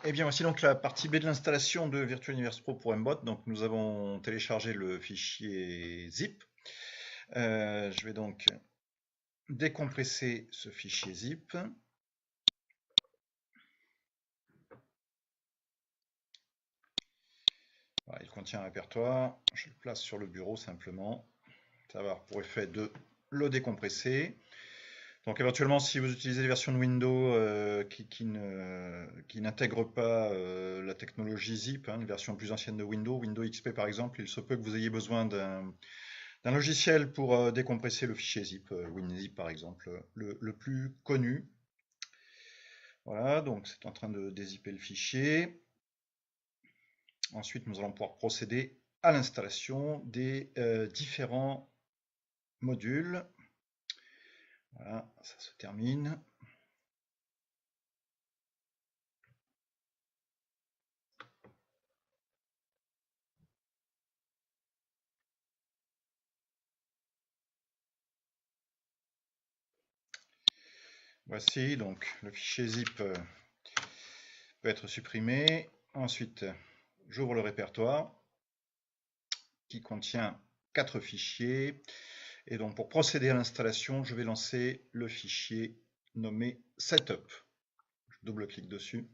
Eh bien, voici donc la partie B de l'installation de Virtual Universe Pro pour Mbot. Donc, nous avons téléchargé le fichier zip. Je vais donc décompresser ce fichier zip. Voilà, il contient un répertoire. Je le place sur le bureau simplement. Ça va avoir pour effet de le décompresser. Donc éventuellement, si vous utilisez des versions de Windows qui n'intègrent pas la technologie zip, une version plus ancienne de Windows, Windows XP par exemple, il se peut que vous ayez besoin d'un logiciel pour décompresser le fichier zip, WinZip par exemple, le plus connu. Voilà, donc c'est en train de dézipper le fichier. Ensuite, nous allons pouvoir procéder à l'installation des différents modules. Voilà, ça se termine. Voici donc le fichier zip peut être supprimé. Ensuite, j'ouvre le répertoire qui contient 4 fichiers. Et donc pour procéder à l'installation, je vais lancer le fichier nommé setup. Je double-clique dessus.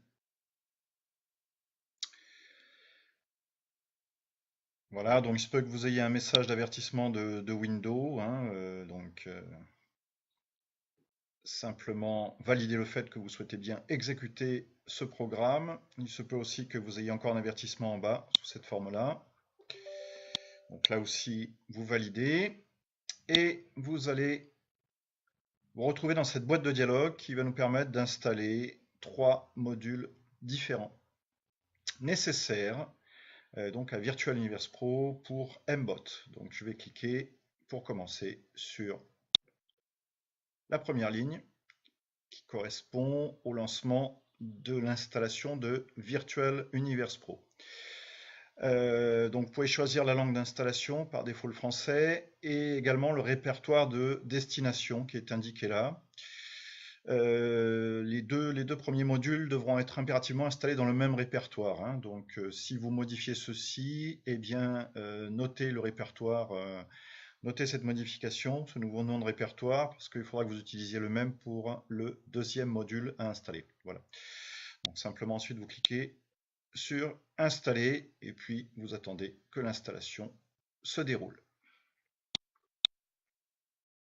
Voilà, donc il se peut que vous ayez un message d'avertissement de Windows. Simplement valider le fait que vous souhaitez bien exécuter ce programme. Il se peut aussi que vous ayez encore un avertissement en bas sous cette forme-là. Donc là aussi, vous validez et vous allez vous retrouver dans cette boîte de dialogue qui va nous permettre d'installer 3 modules différents nécessaires donc à Virtual Universe Pro pour Mbot. Donc je vais cliquer pour commencer sur la première ligne qui correspond au lancement de l'installation de Virtual Universe Pro. Donc vous pouvez choisir la langue d'installation, par défaut le français, et également le répertoire de destination qui est indiqué là. Les deux premiers modules devront être impérativement installés dans le même répertoire. Donc si vous modifiez ceci, eh bien notez le répertoire, notez cette modification, ce nouveau nom de répertoire, parce qu'il faudra que vous utilisiez le même pour le deuxième module à installer. Voilà. Donc simplement ensuite vous cliquez sur installer et puis vous attendez que l'installation se déroule.